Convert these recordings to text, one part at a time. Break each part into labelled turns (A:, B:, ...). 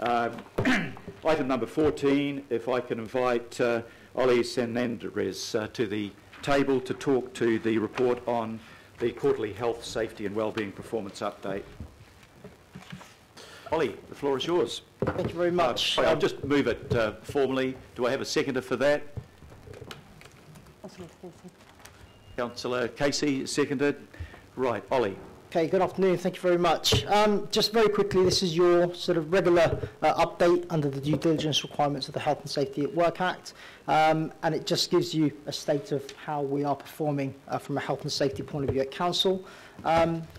A: Item number 14, if I can invite Ollie Senendres to the table to talk to the report on the quarterly health, safety and wellbeing performance update. Ollie, the floor is yours.
B: Thank you very much.
A: I'll just move it formally. Do I have a seconder for that? Councillor Casey, seconded. Right, Ollie.
B: Okay, good afternoon. Thank you very much. Just very quickly, this is your sort of regular update under the due diligence requirements of the Health and Safety at Work Act, and it just gives you a state of how we are performing from a health and safety point of view at Council.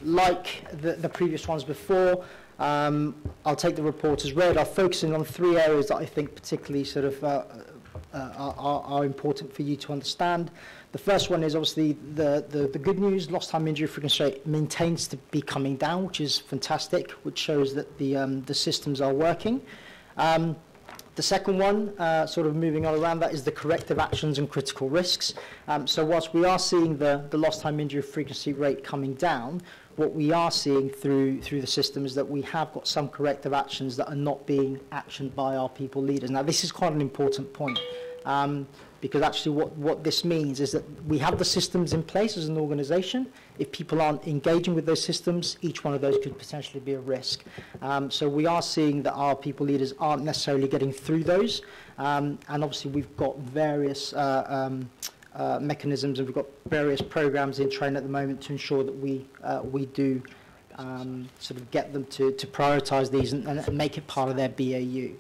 B: Like the previous ones before, I'll take the report as read. I'll focus in on 3 areas that I think particularly sort of are important for you to understand. The first one is obviously the good news. Lost time injury frequency rate maintains to be coming down, which is fantastic, which shows that the systems are working. The second one, sort of moving on around that, is the corrective actions and critical risks. So whilst we are seeing the lost time injury frequency rate coming down, what we are seeing through the system is that we have got some corrective actions that are not being actioned by our people leaders. Now, this is quite an important point. Because actually what this means is that we have the systems in place as an organisation. If people aren't engaging with those systems, each one of those could potentially be a risk. So we are seeing that our people leaders aren't necessarily getting through those. And obviously we've got various mechanisms, and we've got various programmes in train at the moment to ensure that we do sort of get them to prioritise these and make it part of their BAU.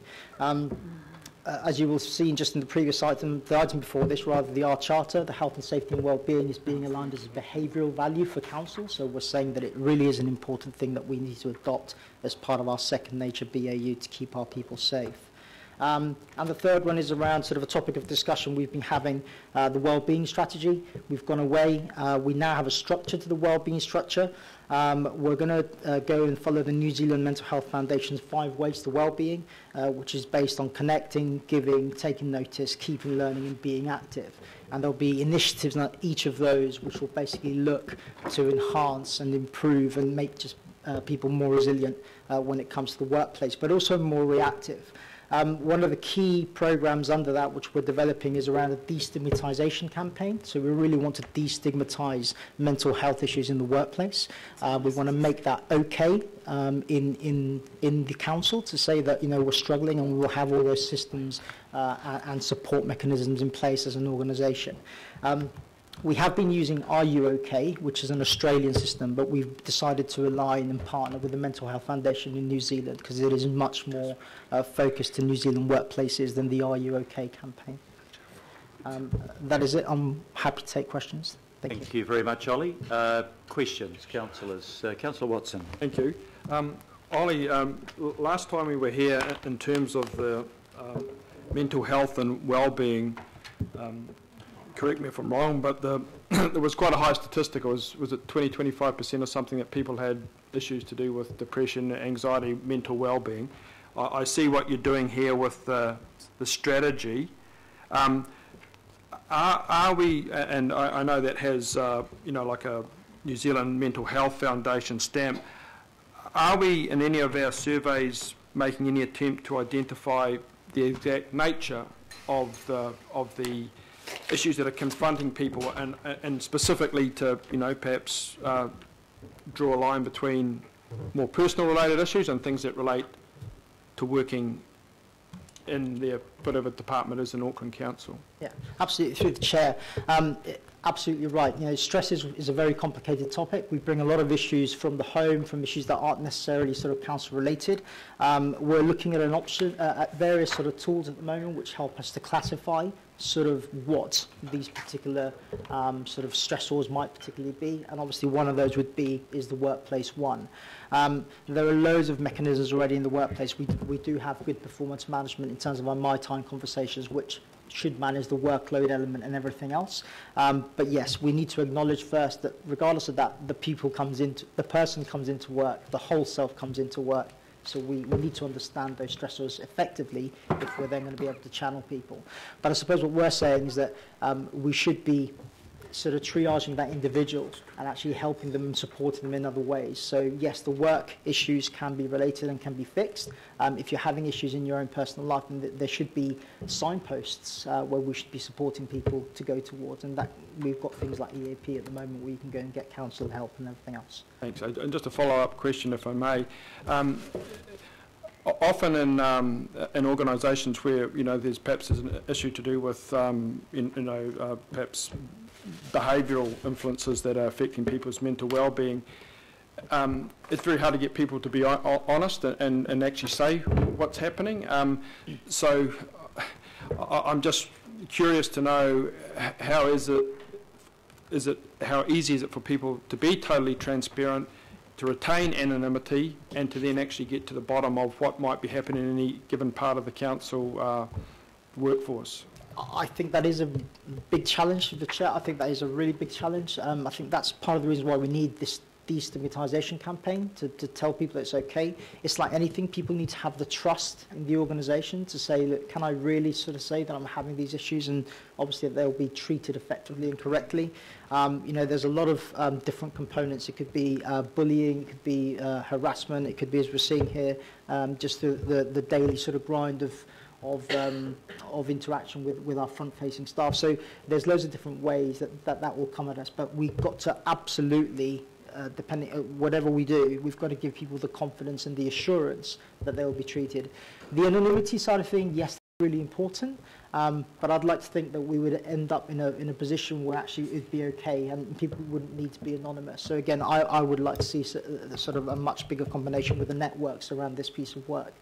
B: As you will have seen just in the previous item, the item before this, rather, the R Charter, the health and safety and well-being is being aligned as a behavioural value for Council. So we're saying that it really is an important thing that we need to adopt as part of our second nature BAU to keep our people safe. And the third one is around sort of a topic of discussion we've been having, the wellbeing strategy. We've gone away. We now have a structure to the wellbeing structure. We're going to go and follow the New Zealand Mental Health Foundation's 5 Ways to Wellbeing, which is based on connecting, giving, taking notice, keeping learning and being active. And there'll be initiatives on each of those which will basically look to enhance and improve and make just people more resilient when it comes to the workplace, but also more reactive. One of the key programs under that which we're developing is around a destigmatization campaign. So we really want to destigmatize mental health issues in the workplace. We want to make that okay in the Council to say that, you know, we're struggling and we will have all those systems and support mechanisms in place as an organisation. We have been using Are You OK, which is an Australian system, but we've decided to align and partner with the Mental Health Foundation in New Zealand because it is much more focused to New Zealand workplaces than the Are You OK campaign. That is it. I'm happy to take questions. Thank you very much, Ollie. Questions, councillors. Councillor Watson.
C: Thank you. Ollie, last time we were here in terms of the mental health and well-being, correct me if I'm wrong, but there was quite a high statistic. Was it 20-25% or something that people had issues to do with depression, anxiety, mental well-being? I see what you're doing here with the strategy. Are we, and I know that has, you know, like a New Zealand Mental Health Foundation stamp, are we in any of our surveys making any attempt to identify the exact nature of the issues that are confronting people, and specifically to, you know, perhaps draw a line between more personal related issues and things that relate to working in their whatever department is in Auckland Council? Yeah, absolutely, through the chair. Absolutely right. You know, stress is a very complicated topic. We bring a lot of issues from the home, from issues that aren't necessarily sort of council related. We're looking at an option, at various sort of tools at the moment which help us to classify sort of what these particular sort of stressors might particularly be, and obviously one of those is the workplace one. There are loads of mechanisms already in the workplace. We do have good performance management in terms of our My Time conversations, which should manage the workload element and everything else. But yes, we need to acknowledge first that regardless of that, the person comes into work, the whole self comes into work. So we need to understand those stressors effectively if we're then going to be able to channel people. But I suppose what we're saying is that we should be
B: sort of triaging that individual and actually helping them and supporting them in other ways. So yes, the work issues can be related and can be fixed. If you're having issues in your own personal life, then there should be signposts where we should be supporting people to go towards, and that we've got things like EAP at the moment where you can go and get counsel, help and everything else.
C: Thanks. And just a follow-up question, if I may. Often in organisations where there's perhaps an issue to do with perhaps behavioural influences that are affecting people's mental well-being, it's very hard to get people to be honest and actually say what's happening. So I'm just curious to know how easy is it for people to be totally transparent, to retain anonymity, and to then actually get to the bottom of what might be happening in any given part of the council workforce?
B: I think that is a big challenge for the Chair. I think that is a really big challenge. I think that's part of the reason why we need this destigmatisation campaign, to tell people that it's okay. It's like anything, people need to have the trust in the organisation to say, look, can I really sort of say that I'm having these issues, and obviously they'll be treated effectively and correctly. There's a lot of different components. It could be bullying, it could be harassment, it could be, as we're seeing here, just the daily sort of grind of interaction with our front-facing staff. So there's loads of different ways that will come at us, but we've got to absolutely, depending whatever we do, we've got to give people the confidence and the assurance that they will be treated. The anonymity side of things, yes, really important, but I'd like to think that we would end up in a position where actually it'd be okay and people wouldn't need to be anonymous. So again, I would like to see sort of a much bigger combination with the networks around this piece of work.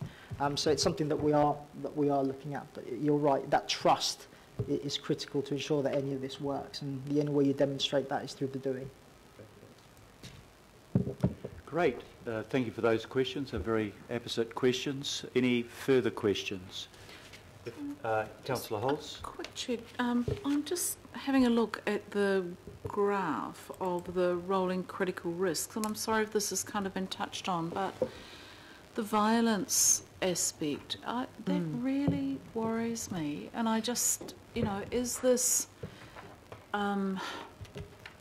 B: So it's something that we are looking at. But you're right, that trust is critical to ensure that any of this works, and the only way you demonstrate that is through the doing.
A: Great. Thank you for those questions. They're very apposite questions. Any further questions? Councillor Holtz.
D: Quick check. I'm just having a look at the graph of the rolling critical risks, and I'm sorry if this has kind of been touched on, but the violence aspect, that really worries me. And I just, is this, can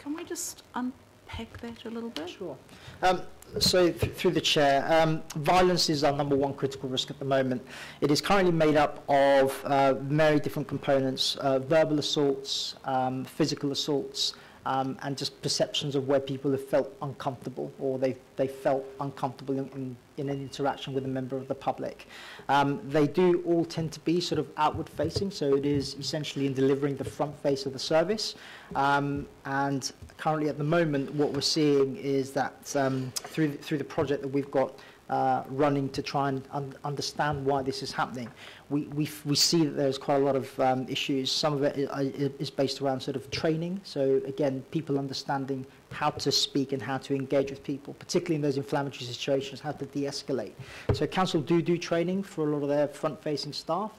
D: we just unpack that a little bit?
B: Sure. So through the Chair, violence is our #1 critical risk at the moment. It is currently made up of very different components: verbal assaults, physical assaults, and just perceptions of where people have felt uncomfortable, or they felt uncomfortable in an interaction with a member of the public. They do all tend to be sort of outward facing, so it is essentially in delivering the front face of the service. And currently at the moment what we're seeing is that through the project that we've got running to try and understand why this is happening, we see that there's quite a lot of issues. Some of it is based around sort of training, so again, people understanding how to speak and how to engage with people, particularly in those inflammatory situations, how to de-escalate. So council do training for a lot of their front-facing staff,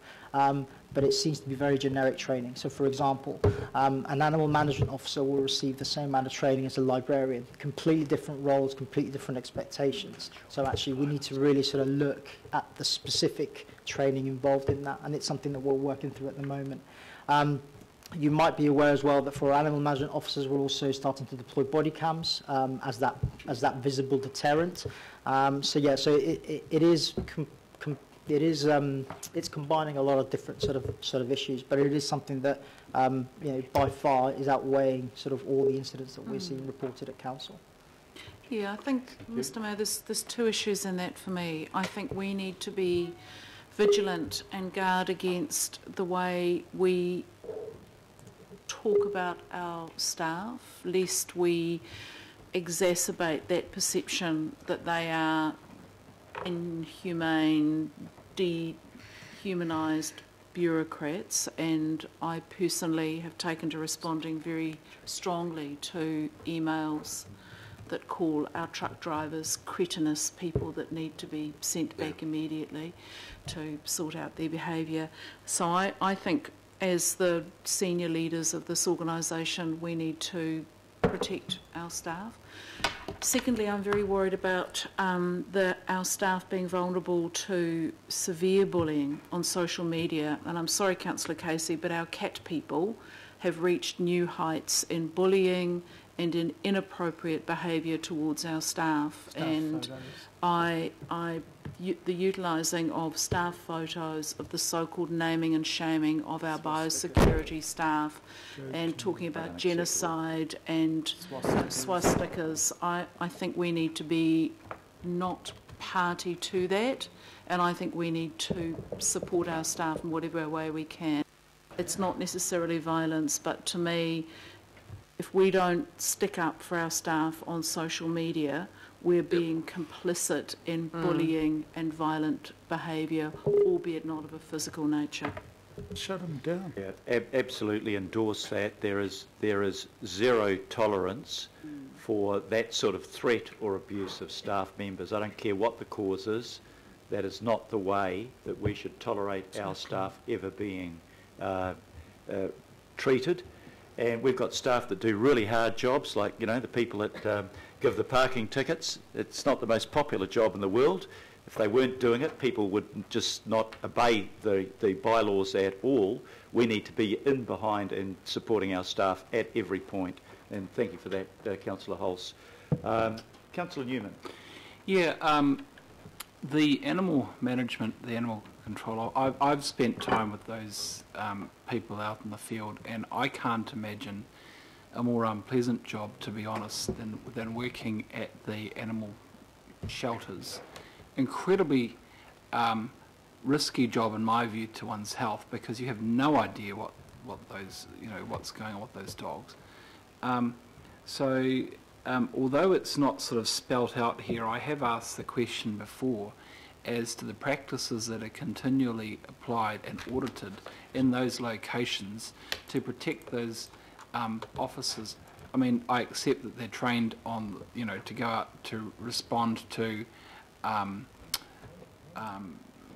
B: but it seems to be very generic training. So for example, an animal management officer will receive the same amount of training as a librarian. Completely different roles, completely different expectations. So actually we need to really sort of look at the specific training involved in that, and it's something that we're working through at the moment. You might be aware as well that for animal management officers, we're also starting to deploy body cams as that visible deterrent. It's combining a lot of different sort of issues, but it is something that by far is outweighing sort of all the incidents that we're seeing reported at council.
D: Yeah, I think, Mr. Mayor, there's two issues in that for me. I think we need to be vigilant and guard against the way we talk about our staff, lest we exacerbate that perception that they are inhumane, dehumanised bureaucrats, and I personally have taken to responding very strongly to emails that call our truck drivers cretinous people that need to be sent back immediately to sort out their behaviour. So I think as the senior leaders of this organisation, we need to protect our staff. Secondly, I'm very worried about our staff being vulnerable to severe bullying on social media. And I'm sorry, Councillor Casey, but our cat people have reached new heights in bullying and in inappropriate behaviour towards our staff. And the utilising of staff photos of the so-called naming and shaming of our biosecurity staff and talking about genocide and swastikas, I think we need to be not party to that, and I think we need to support our staff in whatever way we can. It's not necessarily violence, but to me, if we don't stick up for our staff on social media, we're being complicit in bullying and violent behaviour, albeit not of a physical nature.
E: Shut them down.
A: Yeah, absolutely endorse that. There is zero tolerance for that sort of threat or abuse of staff members. I don't care what the cause is. That is not the way that we should tolerate our staff ever being treated. And we've got staff that do really hard jobs, like, you know, the people that give the parking tickets. It's not the most popular job in the world. If they weren't doing it, people would just not obey the bylaws at all. We need to be in behind and supporting our staff at every point. And thank you for that, Councillor Hulse. Councillor Newman.
F: Yeah, the animal management, the animal control, I've spent time with those people out in the field, and I can't imagine a more unpleasant job, to be honest, than working at the animal shelters. Incredibly risky job, in my view, to one's health, because you have no idea what those, you know, what's going on with those dogs. Although it's not sort of spelt out here, I have asked the question before as to the practices that are continually applied and audited in those locations to protect those officers. I mean, I accept that they're trained on, you know, to go out to respond to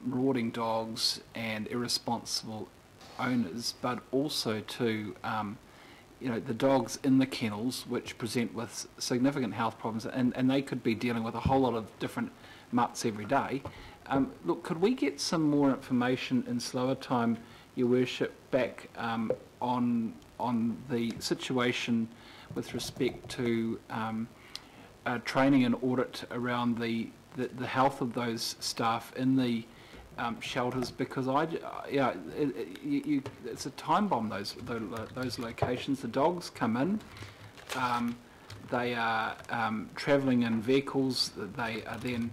F: marauding dogs and irresponsible owners, but also to you know, the dogs in the kennels which present with significant health problems, and they could be dealing with a whole lot of different mutts every day. Look, could we get some more information in slower time, Your Worship, back on the situation with respect to training and audit around the health of those staff in the shelters, because it's a time bomb, those locations. The dogs come in, they are travelling in vehicles, they are then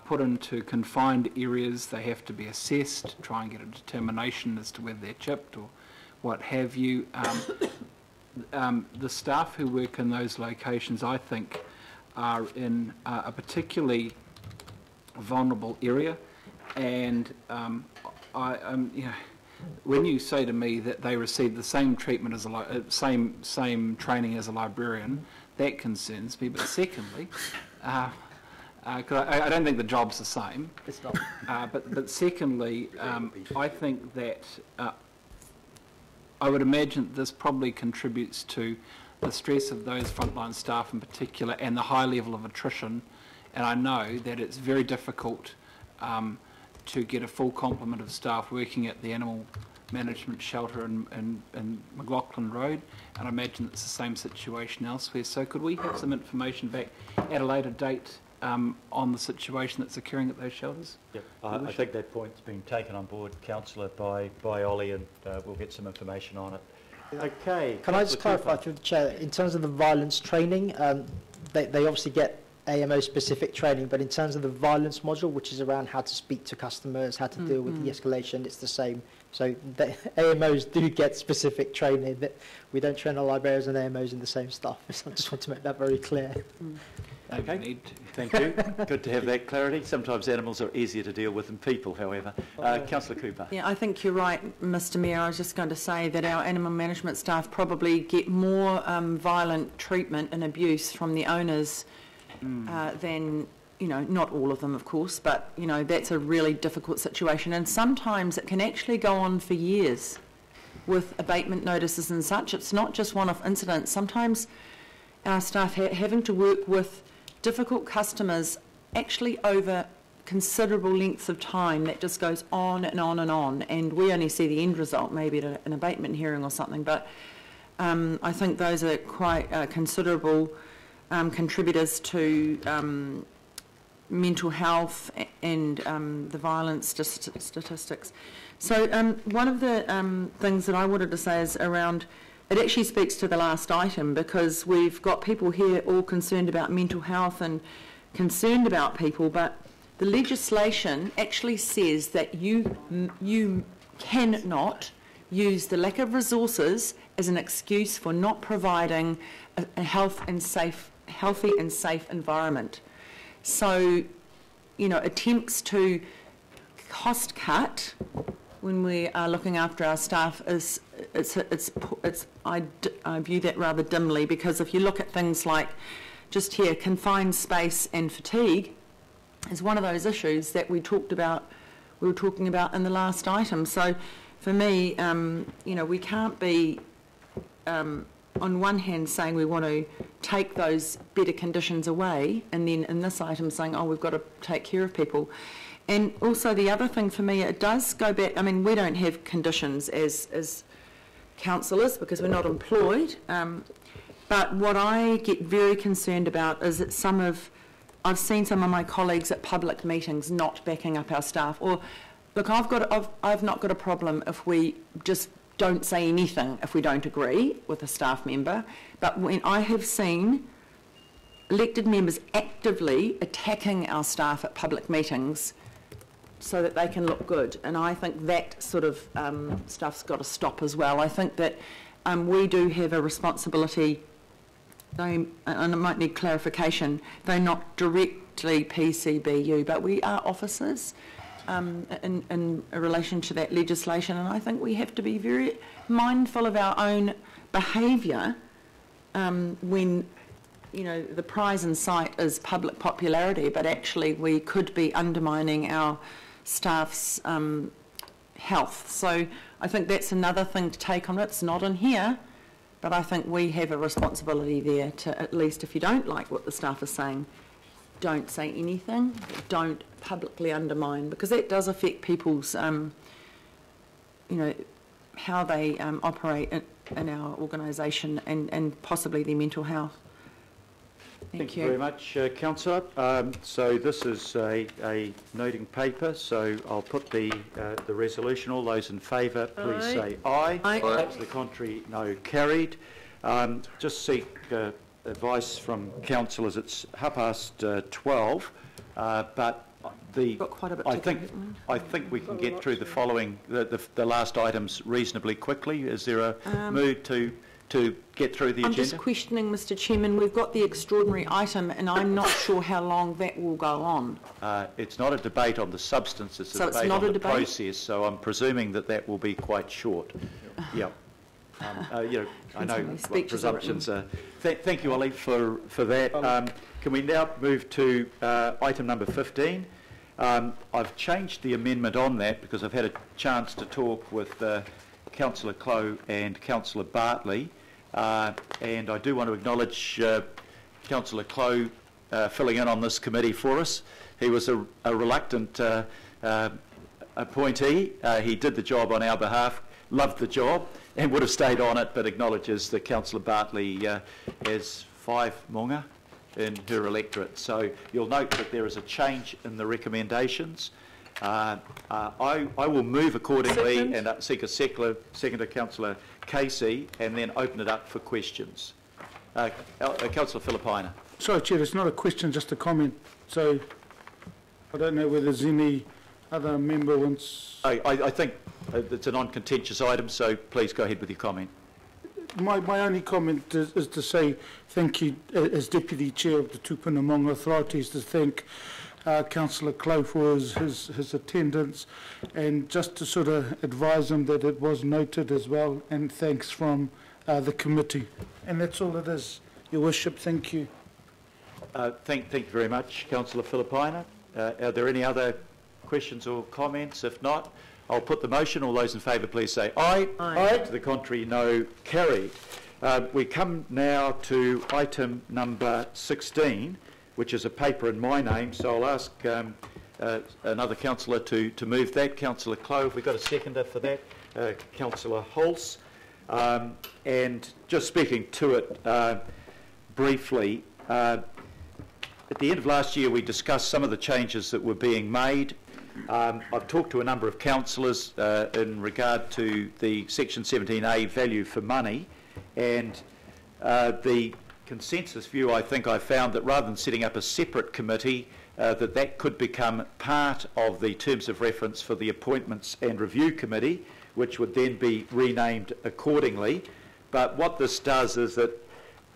F: put into confined areas, they have to be assessed, try and get a determination as to whether they're chipped or what have you. The staff who work in those locations, I think, are in a particularly vulnerable area. And you know, when you say to me that they receive the same treatment as same training as a librarian, that concerns me. But secondly, because I don't think the job's the same.
B: It's not.
F: But secondly, I think that I would imagine this probably contributes to the stress of those frontline staff in particular, and the high level of attrition. And I know that it's very difficult to get a full complement of staff working at the animal management shelter in McLaughlin Road, and I imagine it's the same situation elsewhere. So could we have some information back at a later date on the situation that's occurring at those shelters?
A: Yep. I think that point's been taken on board, Councillor, by Ollie, and we'll get some information on it. Okay.
B: Can I just clarify through the chair, in terms of the violence training, they obviously get AMO specific training, but in terms of the violence module, which is around how to speak to customers, how to deal with de-escalation, it's the same. So the AMOs do get specific training. That we don't train our librarians and AMOs in the same stuff. So I just want to make that very clear.
A: Okay, thank you. Good to have that clarity. Sometimes animals are easier to deal with than people, however. Councillor Cooper.
G: Yeah, I think you're right, Mr Mayor. I was just going to say that our animal management staff probably get more violent treatment and abuse from the owners than, you know, not all of them, of course, but, you know, that's a really difficult situation. And sometimes it can actually go on for years with abatement notices and such. It's not just one-off incidents. Sometimes our staff having to work with difficult customers actually over considerable lengths of time. That just goes on and on and on, and we only see the end result maybe at an abatement hearing or something. But I think those are quite considerable contributors to mental health and the violence statistics. So one of the things that I wanted to say is around, it actually speaks to the last item, because we've got people here all concerned about mental health and concerned about people, but the legislation actually says that you cannot use the lack of resources as an excuse for not providing a healthy and safe environment. So, you know, attempts to cost cut when we are looking after our staff I view that rather dimly, because if you look at things like just here, confined space and fatigue is one of those issues that we were talking about in the last item. So for me, you know, we can't be on one hand saying we want to take those better conditions away, and then in this item saying, oh, we've got to take care of people. And also the other thing for me, it does go back, I mean, we don't have conditions as counsellors because we're not employed, but what I get very concerned about is that I've seen some of my colleagues at public meetings not backing up our staff. Or, look, I've not got a problem if we just don't say anything if we don't agree with a staff member, but when I have seen elected members actively attacking our staff at public meetings so that they can look good, and I think that sort of stuff's got to stop as well. I think that we do have a responsibility, and it might need clarification, they're not directly PCBU, but we are officers in relation to that legislation, and I think we have to be very mindful of our own behaviour when, you know, the prize in sight is public popularity, but actually we could be undermining our staff's health. So I think that's another thing to take on. It's not in here, but I think we have a responsibility there to, at least if you don't like what the staff is saying, don't say anything, don't publicly undermine, because that does affect people's, you know, how they operate in our organisation and possibly their mental health.
A: Thank you very much, Councillor. So this is a noting paper, so I'll put the resolution. All those in favour, please say aye.
G: Aye.
A: To the contrary, no. Carried. Just seek advice from councillors. It's 12:30, but
G: Got quite a bit
A: I
G: to
A: think
G: do.
A: I think we can get through the following the last items reasonably quickly. Is there a mood to get through the agenda?
G: I'm just questioning, Mr. Chairman, we've got the extraordinary item and I'm not sure how long that will go on.
A: It's not a debate on the substance, it's a
G: So
A: debate
G: it's not
A: on
G: a
A: the
G: debate?
A: process, so I'm presuming that will be quite short. Yeah. You know, I know what
G: Speeches are
A: presumptions are. Thank you, Ollie, for that. Can we now move to item number 15? I've changed the amendment on that because I've had a chance to talk with Councillor Clow and Councillor Bartley, and I do want to acknowledge Councillor Clow filling in on this committee for us. He was a reluctant appointee. He did the job on our behalf, loved the job, and would have stayed on it, but acknowledges that Councillor Bartley has 5 maunga in her electorate. So you'll note that there is a change in the recommendations. I will move accordingly.
G: Second.
A: And seek a seconder, Councillor Casey, and then open it up for questions. Councillor Filipaina.
E: Sorry, Chair, it's not a question, just a comment. So I don't know whether there's any other member wants...
A: I think it's a non-contentious item, so please go ahead with your comment.
E: My only comment is to say thank you, as Deputy Chair of the Tupuna Maunga Authorities, to thank Councillor Clow for his attendance, and just to sort of advise him that it was noted as well, and thanks from the committee. And that's all it is, Your Worship. Thank you.
A: Thank you very much, Councillor Filipaina. Are there any other questions or comments? If not, I'll put the motion. All those in favour, please say aye.
G: Aye.
A: To the contrary, no. Carried. We come now to item number 16, which is a paper in my name, so I'll ask another councillor to move that. Councillor Clow, have we got a seconder for that? Councillor Hulse. And just speaking to it briefly, at the end of last year we discussed some of the changes that were being made. I've talked to a number of councillors in regard to the Section 17A value for money, and the consensus view I think I found that rather than setting up a separate committee, that could become part of the terms of reference for the Appointments and Review Committee, which would then be renamed accordingly. But what this does is it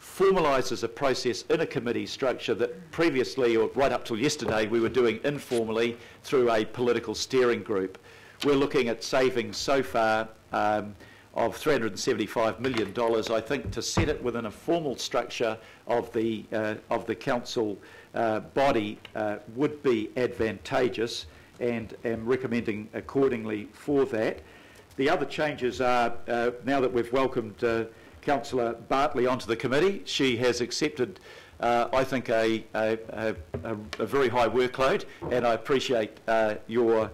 A: formalises a process in a committee structure that previously, or right up till yesterday, we were doing informally through a political steering group. We're looking at savings so far of $375 million. I think to set it within a formal structure of the council body would be advantageous, and am recommending accordingly for that. The other changes are, now that we've welcomed Councillor Bartley onto the committee, she has accepted, I think, a very high workload, and I appreciate your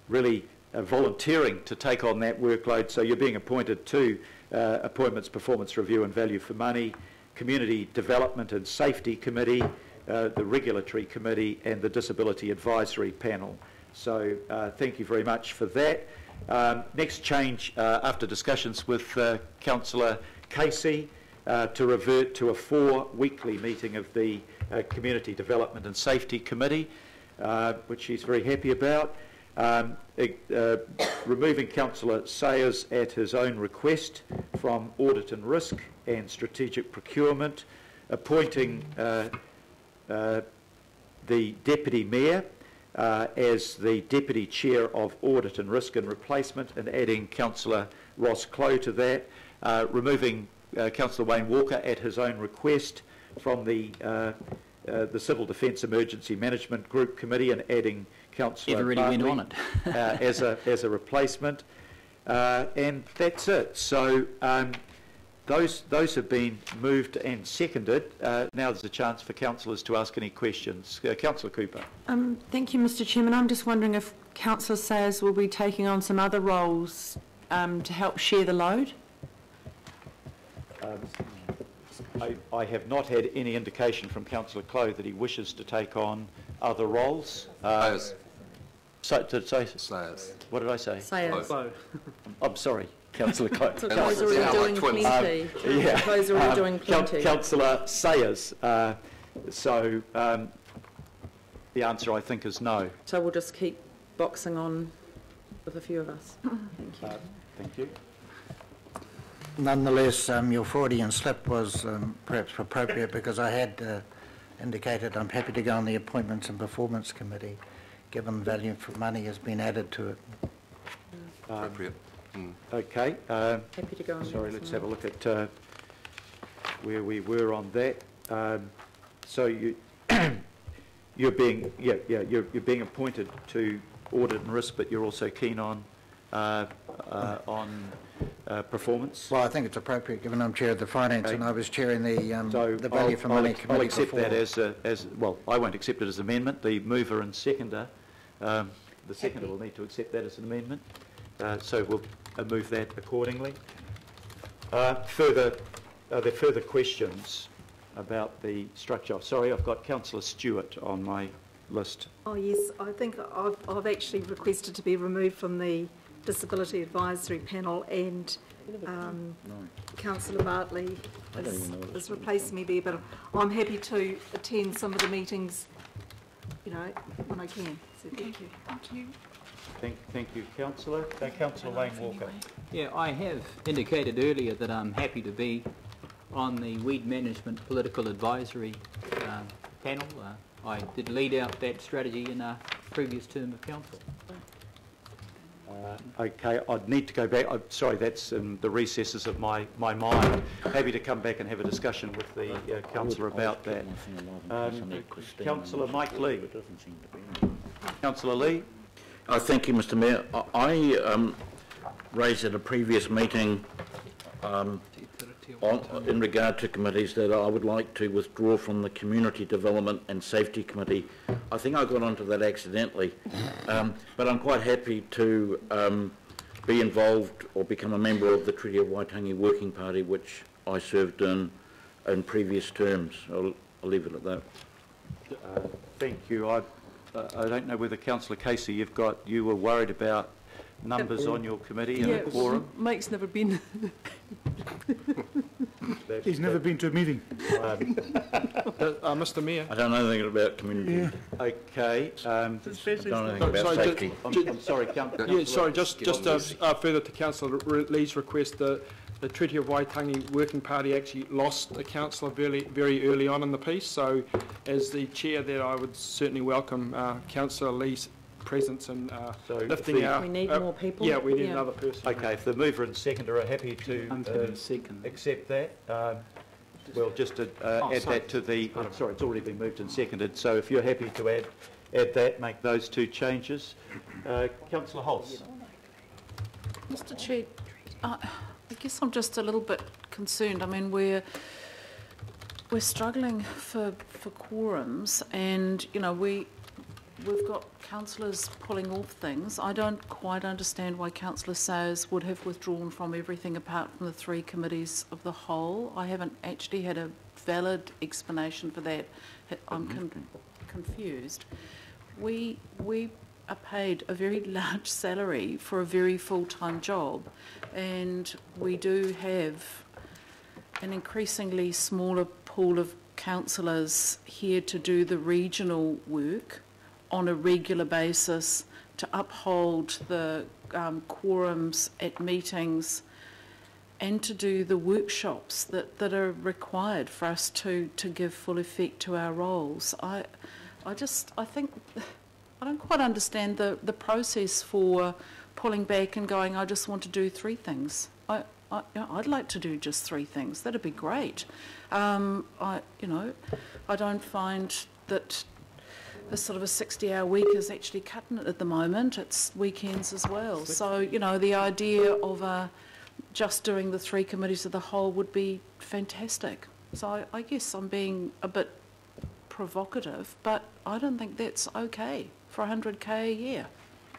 A: really volunteering to take on that workload. So you're being appointed to Appointments, Performance Review and Value for Money, Community Development and Safety Committee, the Regulatory Committee and the Disability Advisory Panel. So thank you very much for that. Next change, after discussions with Councillor Casey, to revert to a 4-weekly meeting of the Community Development and Safety Committee, which she's very happy about. Removing Councillor Sayers at his own request from Audit and Risk and Strategic Procurement, appointing the Deputy Mayor as the Deputy Chair of Audit and Risk and Replacement, and adding Councillor Ross Clow to that, removing Councillor Wayne Walker at his own request from the Civil Defence Emergency Management Group Committee, and adding Councillor Bartley as a replacement, and that's it. So those have been moved and seconded. Now there's a chance for councillors to ask any questions. Councillor Cooper.
G: Thank you, Mr. Chairman. I'm just wondering if Councillor Sayers will be taking on some other roles to help share the load.
A: I have not had any indication from Councillor Clow that he wishes to take on other roles. So, did I say? Sayers. What did I say?
G: Sayers.
A: I'm sorry, Councillor Clow.
G: Clow's already doing plenty. Clow's already doing plenty.
A: Councillor Sayers. So the answer, I think, is no.
G: So we'll just keep boxing on with a few of us. Thank you.
A: Thank you.
H: Nonetheless, your Freudian slip was perhaps appropriate, because I had indicated I'm happy to go on the Appointments and Performance Committee, given value for money has been added to it.
F: Appropriate.
A: Okay.
G: Happy to go on.
A: Sorry, let's have a look at where we were on that. So you're being you're being appointed to Audit and Risk, but you're also keen on performance.
H: Well, I think it's appropriate, given I'm chair of the Finance, and I was chairing the Value for Money Committee.
A: I'll accept
H: before.
A: that as well. I won't accept it as an amendment. The mover and seconder, the seconder will need to accept that as an amendment. So we'll move that accordingly. Are there further questions about the structure? Sorry, I've got Councillor Stewart on my list.
I: Oh yes, I think I've actually requested to be removed from the Disability Advisory Panel, and Councillor Bartley is replacing me there, but I'm happy to attend some of the meetings, you know, when I can. So thank you.
D: Thank you.
A: Thank you, Councillor. Councillor Wayne Walker.
J: Yeah, I have indicated earlier that I'm happy to be on the Weed Management Political Advisory panel. I did lead out that strategy in a previous term of council.
A: Okay, I'd need to go back. I'm sorry, that's in the recesses of my mind. Happy to come back and have a discussion with the councillor about that. Councillor Mike Lee. Councillor Lee.
K: Thank you, Mr. Mayor. I raised at a previous meeting in regard to committees that I would like to withdraw from the Community Development and Safety Committee. I think I got onto that accidentally, but I'm quite happy to be involved or become a member of the Treaty of Waitangi Working Party, which I served in previous terms. I'll leave it at that.
A: Thank you. I don't know whether Councillor Casey, you were worried about numbers on your committee and a quorum?
L: Mike's never been.
E: He's never been to a meeting.
C: Mr Mayor.
K: I don't know anything about community.
E: Yeah.
A: Okay.
K: I don't know anything about safety.
A: I'm sorry, Councillor.
C: Yeah, sorry, just further to Councillor Lee's request, the Treaty of Waitangi Working Party actually lost a councillor very early on in the piece, so as the chair there, I would certainly welcome Councillor Lee's presence and lifting our...
G: We need more people.
C: Yeah, we need another person.
A: Okay, if the mover and seconder are happy to accept that, we'll just add that to the... I'm sorry, it's already been moved and seconded, so if you're happy to add that, make those two changes. Councillor Holtz.
D: Mr Chair, I guess I'm just a little bit concerned. I mean, we're struggling for quorums, and you know we've got councillors pulling off things. I don't quite understand why Councillor Sayers would have withdrawn from everything apart from the 3 committees of the whole. I haven't actually had a valid explanation for that. I'm confused. We are paid a very large salary for a very full-time job, and we do have an increasingly smaller pool of councillors here to do the regional work on a regular basis, to uphold the quorums at meetings, and to do the workshops that are required for us to give full effect to our roles. I think I don't quite understand the process for pulling back and going, I just want to do 3 things. I'd like to do just 3 things. That'd be great. I don't find that a sort of a 60-hour week is actually cutting it at the moment. It's weekends as well. So, you know, the idea of just doing the 3 committees of the whole would be fantastic. So I guess I'm being a bit provocative, but I don't think that's okay for 100k a year.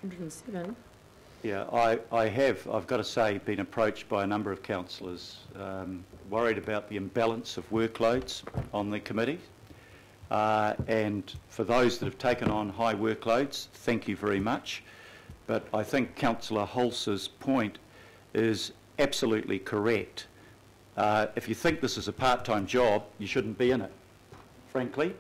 G: 107.
A: Yeah, I've got to say, been approached by a number of councillors worried about the imbalance of workloads on the committee. And for those that have taken on high workloads, thank you very much. But I think Councillor Holz's point is absolutely correct. If you think this is a part-time job, you shouldn't be in it, frankly.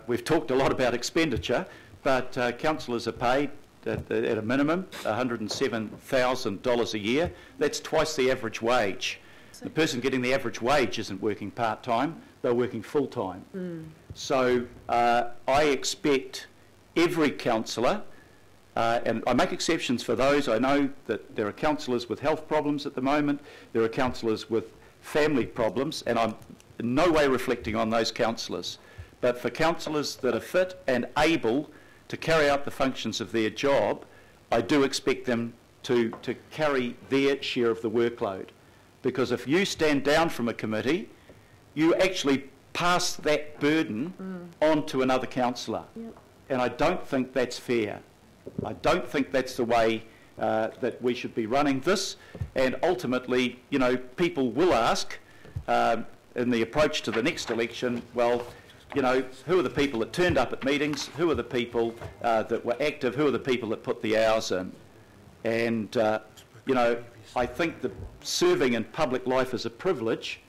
A: We've talked a lot about expenditure, but councillors are paid at a minimum $107,000 a year. That's twice the average wage. The person getting the average wage isn't working part-time, they're working full-time. So I expect every councillor, and I make exceptions for those. I know that there are councillors with health problems at the moment, there are councillors with family problems, and I'm in no way reflecting on those councillors. But for councillors that are fit and able to carry out the functions of their job, I do expect them to carry their share of the workload. Because if you stand down from a committee, you actually pass that burden on to another councillor. Yep. And I don't think that's fair. I don't think that's the way that we should be running this. And ultimately, you know, people will ask in the approach to the next election, well, you know, who are the people that turned up at meetings? Who are the people that were active? Who are the people that put the hours in? And, you know, I think that serving in public life is a privilege,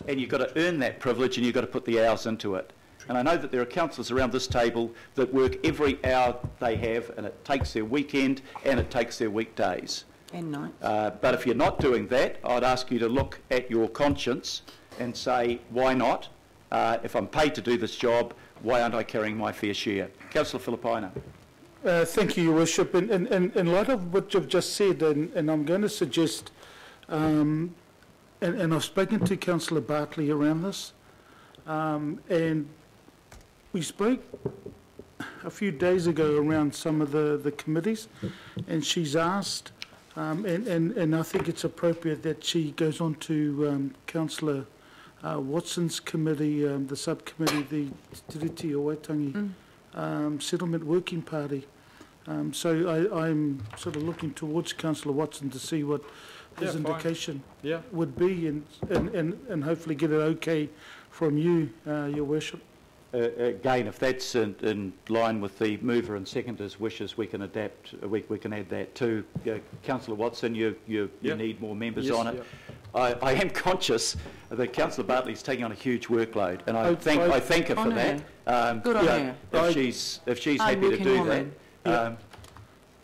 A: and you've got to earn that privilege and you've got to put the hours into it. And I know that there are councillors around this table that work every hour they have, and it takes their weekend and it takes their weekdays.
G: And nights.
A: But if you're not doing that, I'd ask you to look at your conscience and say, why not? If I'm paid to do this job, why aren't I carrying my fair share? Councillor Filipaina.
E: Thank you, Your Worship. In light of what you've just said, and I'm going to suggest, and I've spoken to Councillor Bartley around this, and we spoke a few days ago around some of the committees, and she's asked, and I think it's appropriate that she goes on to Councillor Watson's committee, the subcommittee, the Te Reti o Waitangi Settlement Working Party, So I'm sort of looking towards Councillor Watson to see what his indication would be, and hopefully get it okay from you, Your Worship.
A: Again, if that's in line with the mover and seconder's wishes, we can adapt. We can add that too. Councillor Watson, you need more members on it. I am conscious that Councillor Bartley's taking on a huge workload, and I thank her for that.
G: Good on her.
A: If she's happy to do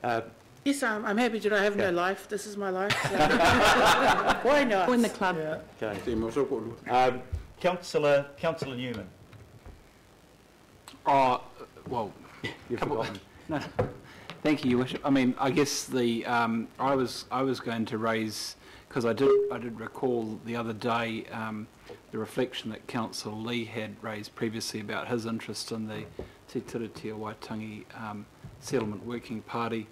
A: that.
L: Yes, I'm happy to. I have no life. This is my life. So. Why not?
G: Join the club.
A: Okay. Councillor Newman.
F: Oh, well,
A: You've forgotten.
F: no, thank you, Your Worship. I mean, I guess the I was going to raise, because I did recall the other day the reflection that Councillor Lee had raised previously about his interest in the Te Tiritia Waitangi Settlement Working Party,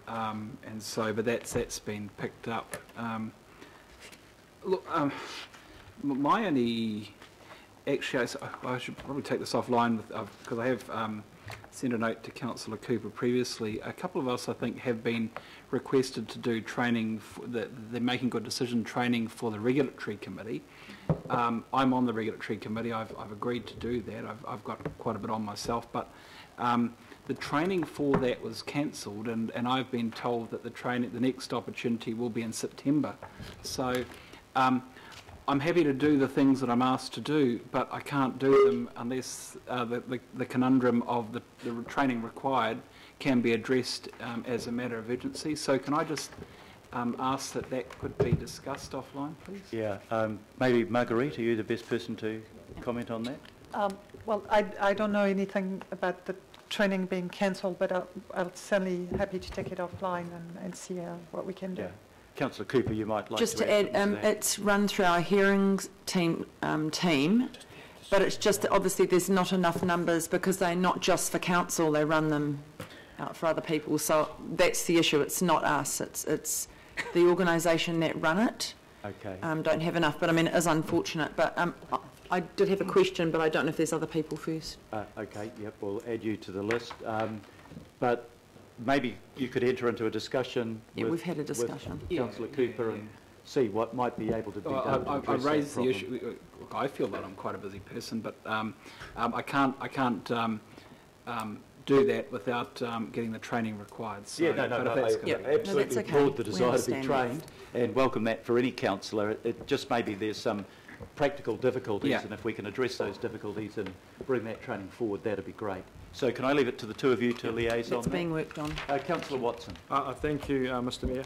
F: and so, but that's been picked up. Look, my only, actually, I should probably take this offline because I have sent a note to Councillor Cooper previously. A couple of us, I think, have been requested to do training, they're making good decision training for the regulatory committee. I'm on the regulatory committee. I've agreed to do that. I've got quite a bit on myself, but the training for that was cancelled, and I've been told that the next opportunity will be in September. So I'm happy to do the things that I'm asked to do, but I can't do them unless the conundrum of the training required can be addressed as a matter of urgency. So can I just ask that could be discussed offline, please?
A: Yeah, maybe Marguerite, are you the best person to comment on that?
M: Well, I don't know anything about the training being cancelled, but I'll certainly happy to take it offline and see what we can do.
A: Yeah. Councillor Cooper, you might like
G: just
A: to
G: add, it's run through our hearings team, but it's just that obviously there's not enough numbers because they're not just for council, they run them out for other people. So that's the issue. It's not us. It's the organisation that run it.
A: Okay.
G: Don't have enough, but I mean it is unfortunate. But I did have a question, but I don't know if there's other people first.
A: Okay. Yep. We'll add you to the list. But maybe you could enter into a discussion.
G: Yeah, we've had a discussion.
A: With Councillor Cooper and see what might be able to be done.
F: I raised the issue. Look, I feel that I'm quite a busy person, but I can't do that without getting the training required. So,
A: yeah, no, I absolutely applaud the desire to be trained and welcome that for any councillor. It just maybe there's some practical difficulties, and if we can address those difficulties and bring that training forward, that'd be great. So can I leave it to the two of you to liaise on that?
G: It's being worked on.
A: Councillor Watson.
C: Thank you, Mr Mayor.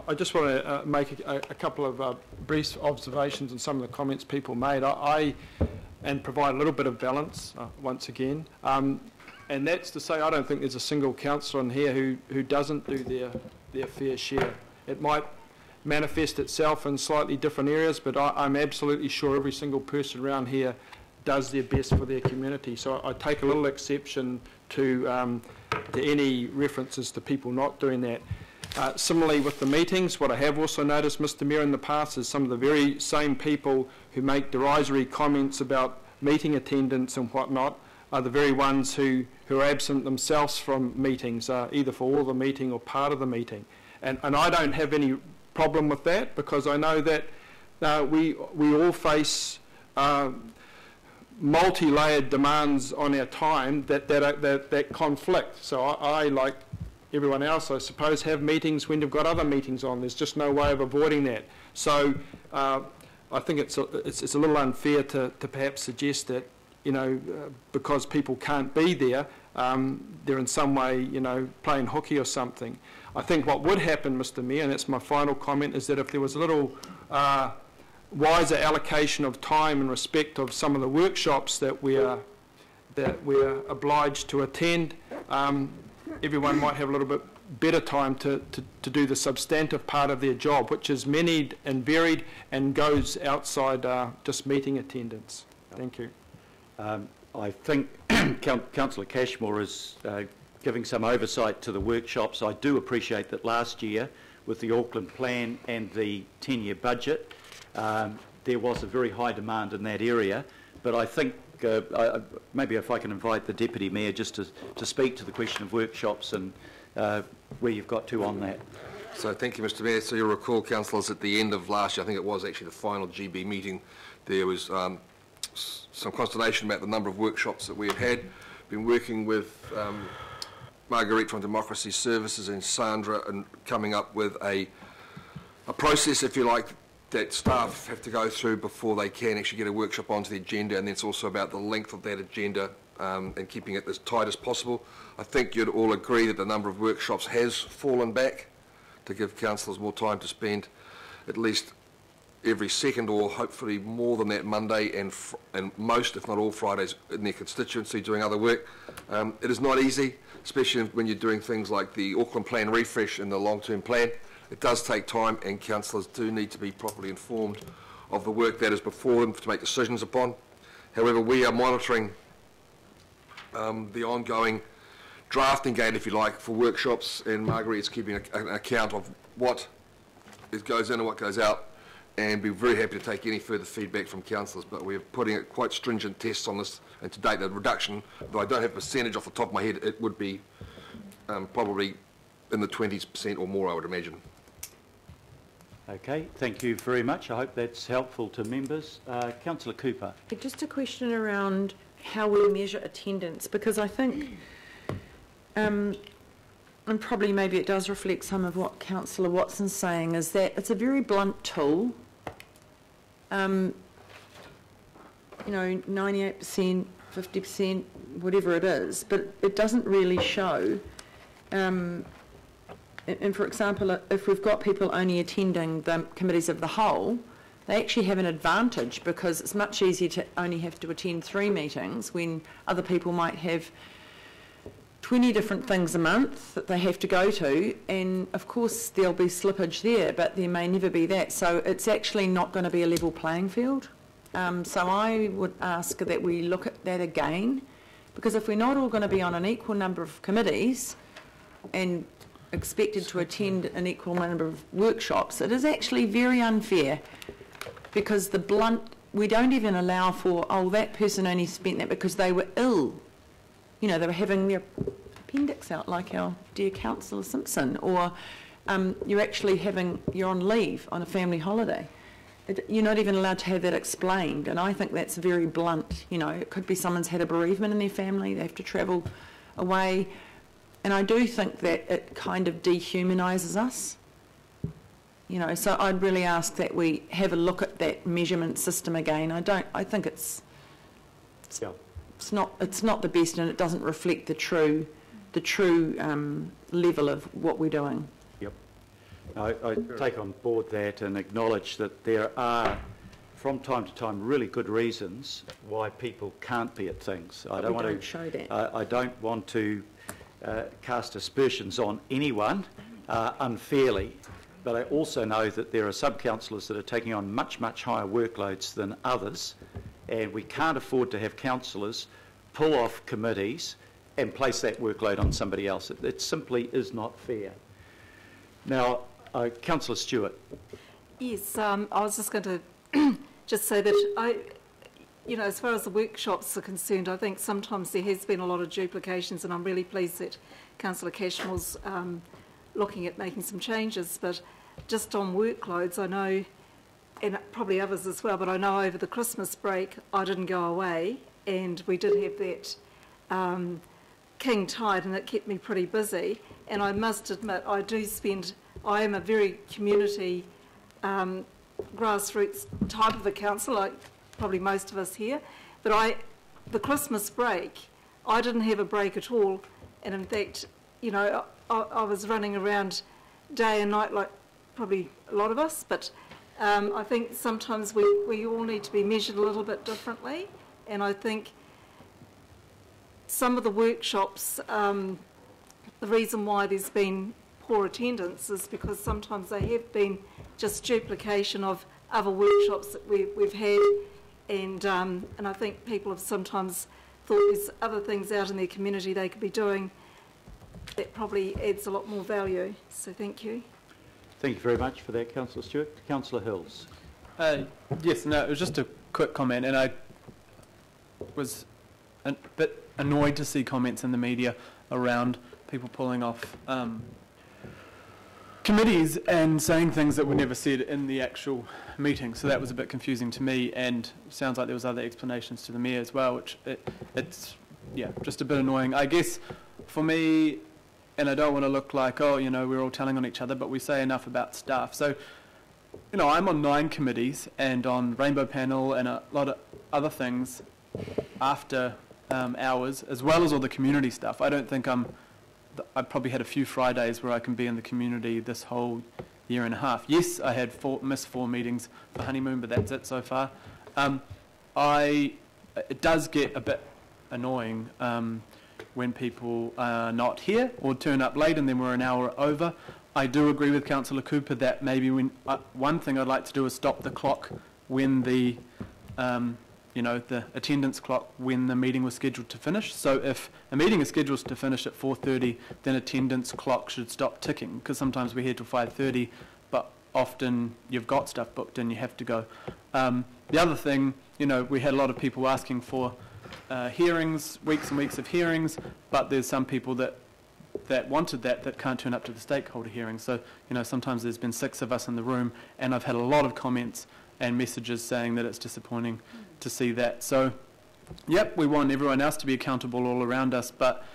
C: I just want to make a couple of brief observations on some of the comments people made. And provide a little bit of balance once again. And that's to say I don't think there's a single councillor in here who doesn't do their fair share. It might manifest itself in slightly different areas, but I'm absolutely sure every single person around here does their best for their community. So I take a little exception to any references to people not doing that. Similarly with the meetings, what I have also noticed, Mr Mayor, in the past is some of the very same people who make derisory comments about meeting attendance and whatnot are the very ones who are absent themselves from meetings, either for all the meeting or part of the meeting. And I don't have any problem with that because I know that we all face multi-layered demands on our time that conflict. So I, like everyone else, I suppose, have meetings when you've got other meetings on. There's just no way of avoiding that. So I think it's a little unfair to perhaps suggest that, because people can't be there, they're in some way, playing hooky or something. I think what would happen, Mr Mayor, and that's my final comment, is that if there was a little wiser allocation of time in respect of some of the workshops that we're obliged to attend, everyone might have a little bit better time to do the substantive part of their job, which is many and varied and goes outside just meeting attendance. Thank you.
A: I think Councillor Cashmore is giving some oversight to the workshops. I do appreciate that last year, with the Auckland plan and the 10-year budget, there was a very high demand in that area. But I think maybe if I can invite the Deputy Mayor just to speak to the question of workshops and where you've got to on that.
N: So thank you, Mr Mayor. So you'll recall, councillors, at the end of last year, I think it was actually the final GB meeting, there was some consternation about the number of workshops that we had had. Been working with Marguerite from Democracy Services and Sandra and coming up with a process, if you like, that staff have to go through before they can actually get a workshop onto the agenda, and it's also about the length of that agenda and keeping it as tight as possible. I think you'd all agree that the number of workshops has fallen back to give councillors more time to spend at least every second or hopefully more than that Monday and most, if not all, Fridays in their constituency doing other work. It is not easy, especially when you're doing things like the Auckland Plan refresh and the long-term plan. It does take time, and councillors do need to be properly informed of the work that is before them to make decisions upon. However, we are monitoring the ongoing drafting gate, if you like, for workshops, and Marguerite is keeping an account of what goes in and what goes out, and be very happy to take any further feedback from councillors. But we're putting quite stringent tests on this, and to date the reduction, though I don't have a percentage off the top of my head, it would be probably in the 20% or more, I would imagine.
A: Okay, thank you very much. I hope that's helpful to members. Councillor Cooper.
G: Just a question around how we measure attendance, because I think, and probably maybe it does reflect some of what Councillor Watson's saying, is that it's a very blunt tool. You know, 98%, 50%, whatever it is, but it doesn't really show. And for example, if we've got people only attending the committees of the whole, they actually have an advantage, because it's much easier to only have to attend 3 meetings when other people might have 20 different things a month that they have to go to, and of course there'll be slippage there, but there may never be that. So it's actually not going to be a level playing field. So I would ask that we look at that again, because if we're not all going to be on an equal number of committees and expected to attend an equal number of workshops, it is actually very unfair, because we don't even allow for, oh, that person only spent that because they were ill. You know, they were having their appendix out, like our dear Councillor Simpson, or you're on leave on a family holiday. You're not even allowed to have that explained, and I think that's very blunt. You know, it could be someone's had a bereavement in their family, they have to travel away. And I do think that it kind of dehumanises us. You know, so I'd really ask that we have a look at that measurement system again. I think it's not the best, and it doesn't reflect the true level of what we're doing.
A: Yep. I take on board that and acknowledge that there are, from time to time, really good reasons why people can't be at things. I don't want to cast aspersions on anyone unfairly, but I also know that there are sub-councillors that are taking on much, much higher workloads than others, and we can't afford to have councillors pull off committees and place that workload on somebody else. It simply is not fair. Now, Councillor Stewart.
I: Yes, I was just going to just say that you know, as far as the workshops are concerned, I think sometimes there has been a lot of duplications, and I'm really pleased that Councillor Cashmore's looking at making some changes. But just on workloads, I know, and probably others as well, but I know over the Christmas break I didn't go away, and we did have that king tide, and it kept me pretty busy. And I must admit, I am a very community grassroots type of a council, like probably most of us here, but the Christmas break, I didn't have a break at all, and in fact, you know, I was running around day and night like probably a lot of us, but I think sometimes we all need to be measured a little bit differently, and I think some of the workshops, the reason why there's been poor attendance is because sometimes they have been just duplication of other workshops that we've had. And I think people have sometimes thought there's other things out in their community they could be doing that probably adds a lot more value. So thank you.
A: Thank you very much for that, Councillor Stewart. Councillor Hills.
O: Yes, no, it was just a quick comment, and I was a bit annoyed to see comments in the media around people pulling off committees and saying things that were never said in the actual meeting. So that was a bit confusing to me, and sounds like there was other explanations to the Mayor as well, which it's just a bit annoying. I guess for me, and I don't want to look like, oh, you know, we're all telling on each other, but we say enough about staff. So, you know, I'm on 9 committees and on Rainbow Panel and a lot of other things after hours, as well as all the community stuff. I don't think I've probably had a few Fridays where I can be in the community this whole year and a half. Yes, I had missed 4 meetings for honeymoon, but that's it so far. It does get a bit annoying when people are not here or turn up late and then we're an hour over. I do agree with Councillor Cooper that maybe one thing I'd like to do is stop the clock when the the attendance clock when the meeting was scheduled to finish. So if a meeting is scheduled to finish at 4:30, then attendance clock should stop ticking, because sometimes we're here till 5:30, but often you've got stuff booked and you have to go. The other thing, you know, we had a lot of people asking for hearings, weeks and weeks of hearings, but there's some people that wanted that can't turn up to the stakeholder hearing. So, you know, sometimes there's been 6 of us in the room, and I've had a lot of comments and messages saying that it's disappointing to see that. So, yep, we want everyone else to be accountable all around us, but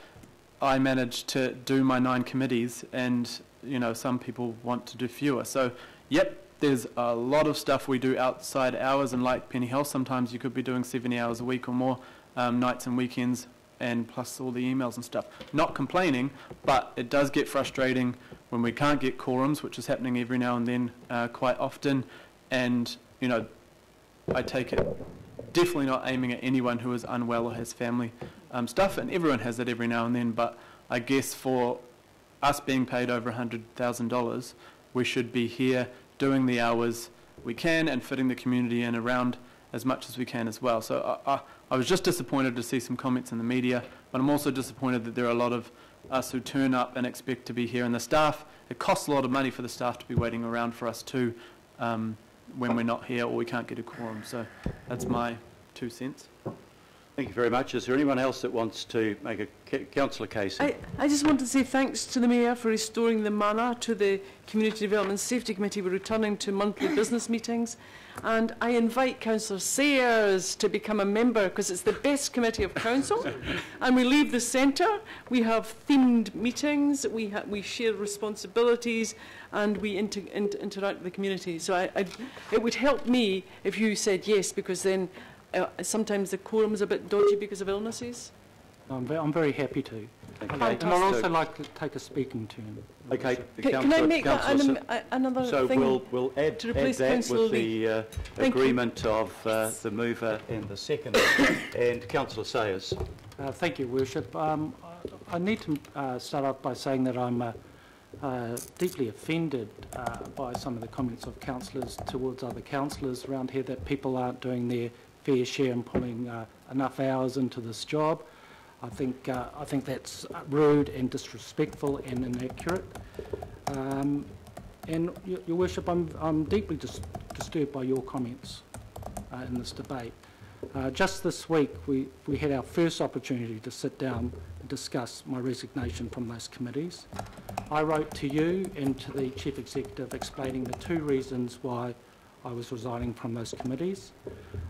O: I managed to do my 9 committees, and, you know, some people want to do fewer. So, yep, there's a lot of stuff we do outside hours, and like Penny Health, sometimes you could be doing 70 hours a week or more, nights and weekends, and plus all the emails and stuff. Not complaining, but it does get frustrating when we can't get quorums, which is happening every now and then quite often. And, you know, I take it definitely not aiming at anyone who is unwell or has family stuff, and everyone has that every now and then, but I guess for us being paid over $100,000, we should be here doing the hours we can and fitting the community in around as much as we can as well. So I was just disappointed to see some comments in the media, but I'm also disappointed that there are a lot of us who turn up and expect to be here, and the staff, it costs a lot of money for the staff to be waiting around for us too when we're not here or we can't get a quorum. So that's my 2 cents.
A: Thank you very much. Is there anyone else that wants to make a Councillor Casey?
L: I just want to say thanks to the Mayor for restoring the manner to the Community Development Safety Committee. We're returning to monthly business meetings, and I invite Councillor Sayers to become a member, because it's the best committee of council. And we leave the centre, we have themed meetings, we share responsibilities, and we interact with the community. So it would help me if you said yes, because then sometimes the quorum is a bit dodgy because of illnesses.
P: I'm very happy to. Okay. And I'd also like to take a speaking turn.
A: Okay.
L: Can I make that another thing?
A: So we'll add that with the agreement of the mover and the seconder. And Councillor Sayers.
P: Thank you, Worship. I need to start off by saying that I'm deeply offended by some of the comments of councillors towards other councillors around here, that people aren't doing their fair share and pulling enough hours into this job. I think that's rude and disrespectful and inaccurate. And Your Worship, I'm deeply disturbed by your comments in this debate. Just this week, we had our first opportunity to sit down and discuss my resignation from those committees. I wrote to you and to the Chief Executive explaining the 2 reasons why I was resigning from those committees.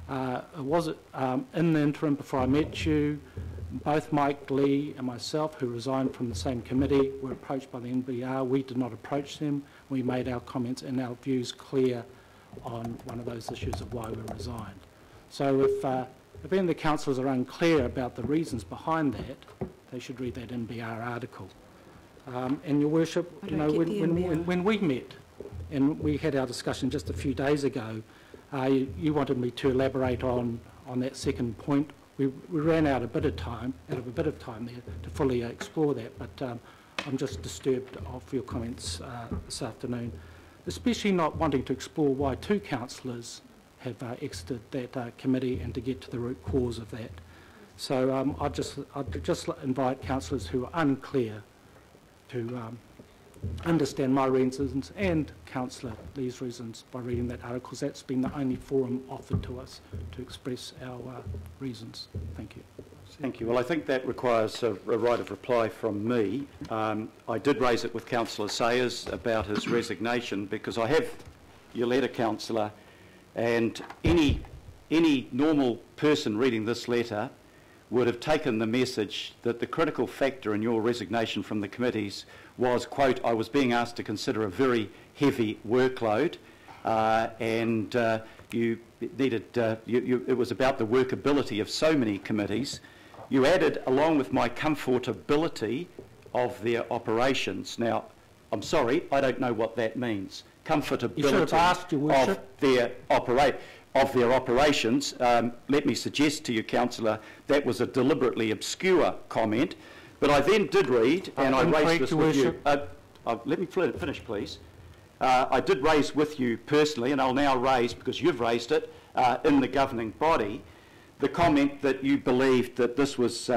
P: In the interim, before I met you, both Mike Lee and myself, who resigned from the same committee, were approached by the NBR. We did not approach them. We made our comments and our views clear on one of those issues of why we resigned. So if any of the councillors are unclear about the reasons behind that, they should read that NBR article. And Your Worship, you know, when we met and we had our discussion just a few days ago, you wanted me to elaborate on that second point. We ran out of a bit of time there to fully explore that, but I'm just disturbed of your comments this afternoon, especially not wanting to explore why 2 councillors have exited that committee and to get to the root cause of that. So I'd just invite councillors who are unclear to understand my reasons and Councillor Lee's reasons by reading that article, because that's been the only forum offered to us to express our reasons. Thank you.
A: Thank you. Well, I think that requires a right of reply from me. I did raise it with Councillor Sayers about his resignation because I have your letter, Councillor, and any normal person reading this letter would have taken the message that the critical factor in your resignation from the committees was, quote, I was being asked to consider a very heavy workload and you needed, it was about the workability of so many committees. You added, along with my comfortability of their operations. Now, I'm sorry, I don't know what that means. Comfortability
P: you should have asked, Your Worship.
A: of their operations. Let me suggest to you, Councillor, that was a deliberately obscure comment. But I then did read, and I raised this with you. Let me finish, please. I did raise with you personally, and I'll now raise, because you've raised it, in the governing body, the comment that you believed that this was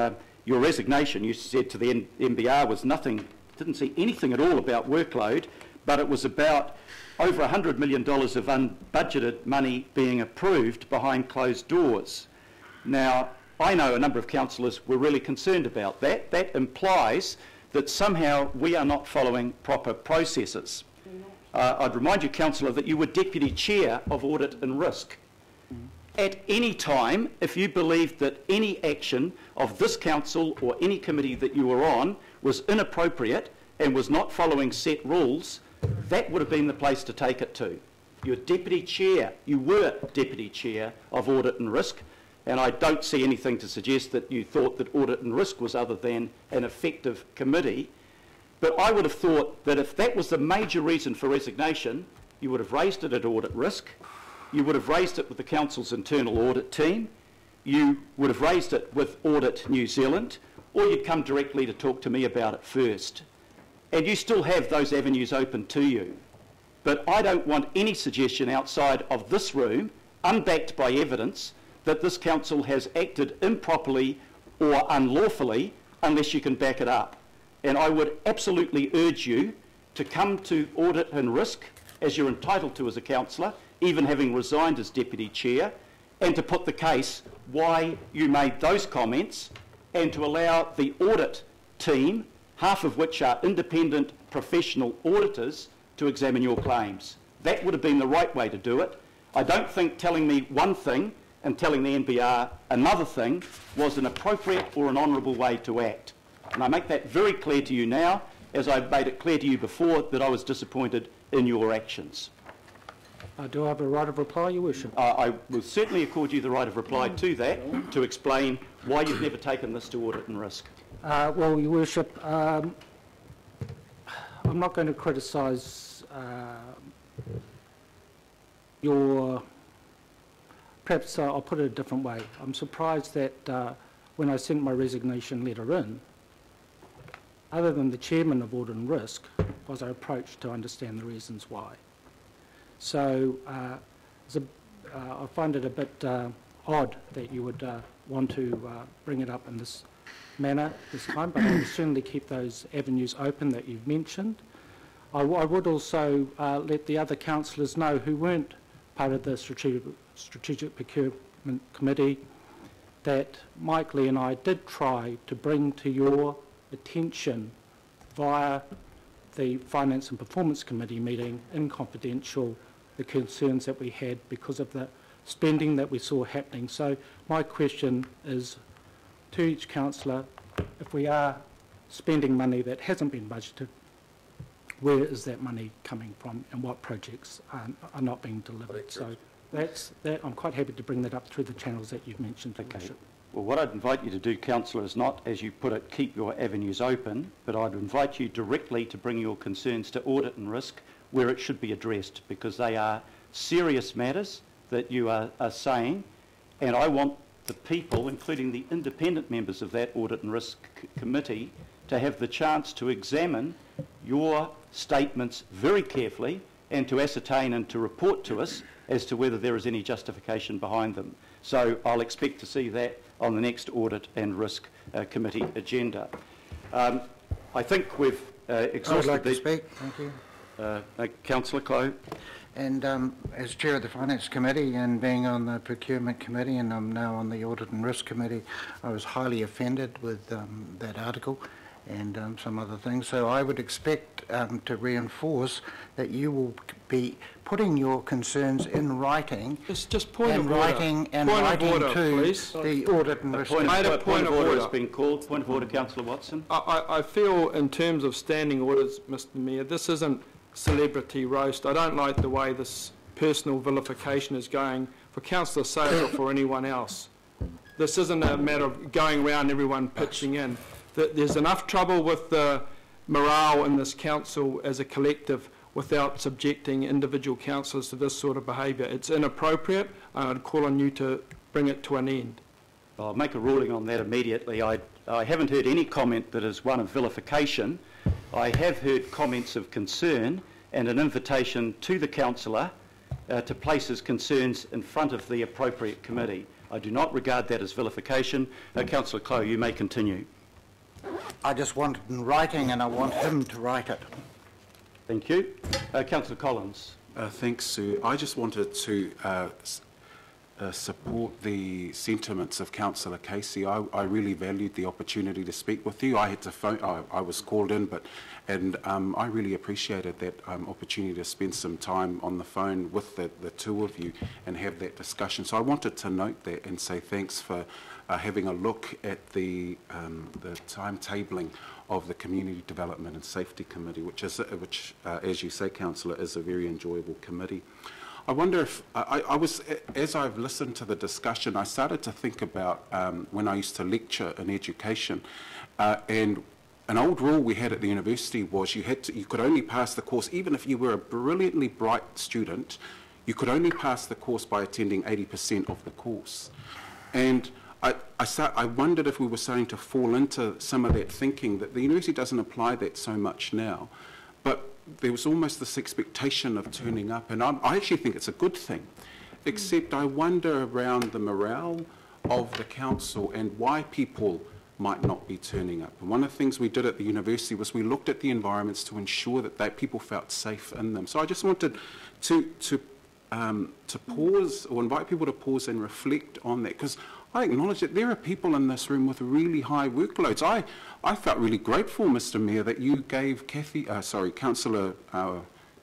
A: your resignation, you said to the MBR, was nothing, didn't see anything at all about workload, but it was about over $100 million of unbudgeted money being approved behind closed doors. Now, I know a number of councillors were really concerned about that. That implies that somehow we are not following proper processes. I'd remind you, Councillor, that you were Deputy Chair of Audit and Risk. At any time, if you believed that any action of this council or any committee that you were on was inappropriate and was not following set rules, that would have been the place to take it to. You're Deputy Chair, you were Deputy Chair of Audit and Risk, and I don't see anything to suggest that you thought that Audit and Risk was other than an effective committee. But I would have thought that if that was the major reason for resignation, you would have raised it at Audit Risk, you would have raised it with the Council's internal audit team, you would have raised it with Audit New Zealand, or you'd come directly to talk to me about it first. And you still have those avenues open to you. But I don't want any suggestion outside of this room, unbacked by evidence, that this council has acted improperly or unlawfully unless you can back it up. And I would absolutely urge you to come to Audit and Risk, as you're entitled to as a councillor, even having resigned as Deputy Chair, and to put the case why you made those comments, and to allow the audit team, half of which are independent professional auditors, to examine your claims. That would have been the right way to do it. I don't think telling me one thing and telling the NBR another thing was an appropriate or an honourable way to act. And I make that very clear to you now, as I made it clear to you before that I was disappointed in your actions.
P: Do I have a right of reply, Your Worship?
A: I will certainly accord you the right of reply to that, to explain why you've never taken this to Audit and Risk.
P: Well, Your Worship, I'm not going to criticise your... Perhaps I'll put it a different way. I'm surprised that when I sent my resignation letter in, other than the Chairman of Audit and Risk, was I approached to understand the reasons why. So I find it a bit odd that you would want to bring it up in this manner this time, but I will certainly keep those avenues open that you've mentioned. I would also let the other councillors know who weren't part of the Strategic Procurement Committee that Mike Lee and I did try to bring to your attention via the Finance and Performance Committee meeting in confidential the concerns that we had because of the spending that we saw happening. So my question is to each councillor, if we are spending money that hasn't been budgeted, where is that money coming from and what projects are not being delivered? So I'm quite happy to bring that up through the channels that you've mentioned.
A: Okay. Well, what I'd invite you to do, Councillor, is not, as you put it, keep your avenues open, but I'd invite you directly to bring your concerns to Audit and Risk where it should be addressed, because they are serious matters that you are saying, and I want the people, including the independent members of that Audit and Risk Committee, to have the chance to examine your statements very carefully and to ascertain and to report to us as to whether there is any justification behind them. So I'll expect to see that on the next Audit and Risk Committee agenda. I think we've exhausted...
H: I would like to speak. Thank you.
A: Councillor Clow.
H: And as Chair of the Finance Committee and being on the Procurement Committee, and I'm now on the Audit and Risk Committee, I was highly offended with that article and some other things. So I would expect to reinforce that you will be putting your concerns in writing.
C: It's just point of order.
H: Writing to the Audit and Risk Committee.
A: Point of order has been called. Point of order, Councillor Watson.
C: I feel in terms of standing orders, Mr Mayor, this isn't celebrity roast. I don't like the way this personal vilification is going for Councillor Sayers or for anyone else. This isn't a matter of going around everyone pitching in. There's enough trouble with the morale in this council as a collective without subjecting individual councillors to this sort of behaviour. It's inappropriate, and I'd call on you to bring it to an end.
A: I'll make a ruling on that immediately. I haven't heard any comment that is one of vilification. I have heard comments of concern and an invitation to the councillor to place his concerns in front of the appropriate committee. I do not regard that as vilification. Councillor Clow, you may continue.
H: I just want it in writing, and I want him to write it.
A: Thank you. Councillor Collins.
Q: Thanks, Sue. I just wanted to support the sentiments of Councillor Casey. I really valued the opportunity to speak with you. I had to phone. I was called in, and I really appreciated that opportunity to spend some time on the phone with the two of you and have that discussion. So I wanted to note that and say thanks for having a look at the timetabling of the Community Development and Safety Committee, which, as you say, Councillor, is a very enjoyable committee. I wonder if, as I've listened to the discussion, I started to think about when I used to lecture in education, and an old rule we had at the university was you could only pass the course, even if you were a brilliantly bright student, you could only pass the course by attending 80% of the course. And I wondered if we were starting to fall into some of that thinking that the university doesn't apply that so much now, but there was almost this expectation of turning up, and I actually think it's a good thing, except I wonder around the morale of the council and why people might not be turning up. And one of the things we did at the university was we looked at the environments to ensure that people felt safe in them. So I just wanted to pause, or invite people to pause and reflect on that, because I acknowledge that there are people in this room with really high workloads. I felt really grateful, Mr Mayor, that you gave Councillor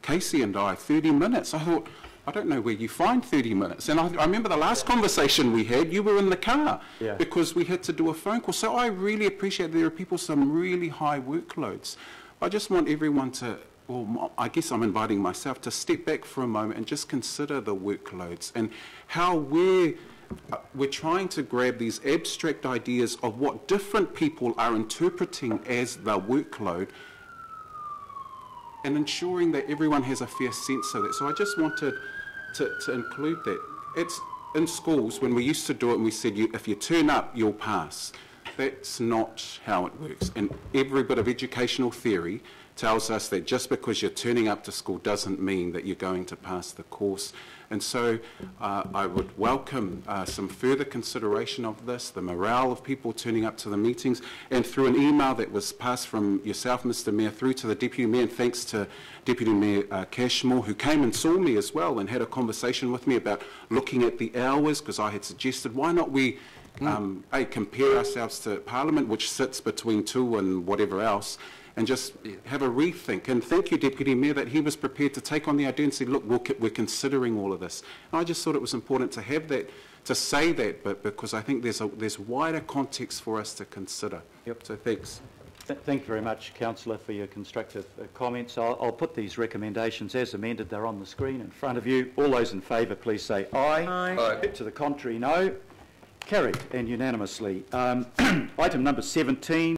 Q: Casey and I 30 minutes. I thought, I don't know where you find 30 minutes. And I remember the last conversation we had, you were in the car because we had to do a phone call. So I really appreciate there are people with some really high workloads. I just want everyone to, well, I guess I'm inviting myself to step back for a moment and just consider the workloads and how we're trying to grab these abstract ideas of what different people are interpreting as the workload and ensuring that everyone has a fair sense of that. So I just wanted to include that. It's in schools, when we used to do it and we said, if you turn up, you'll pass. That's not how it works. And every bit of educational theory tells us that just because you're turning up to school doesn't mean that you're going to pass the course. And so I would welcome some further consideration of this, the morale of people turning up to the meetings, and through an email that was passed from yourself, Mr Mayor, through to the Deputy Mayor, and thanks to Deputy Mayor Cashmore, who came and saw me as well and had a conversation with me about looking at the hours, because I had suggested, why not we compare ourselves to Parliament, which sits between 2 and whatever else, and just have a rethink. And thank you, Deputy Mayor, that he was prepared to take on the idea and say, look, we're considering all of this. And I just thought it was important to have that, to say that, but because I think there's wider context for us to consider. Yep. So thanks.
A: Thank you very much, Councillor, for your constructive comments. I'll put these recommendations as amended. They're on the screen in front of you. All those in favour, please say aye. Aye. To the contrary, no. Carried and unanimously. Item number 17.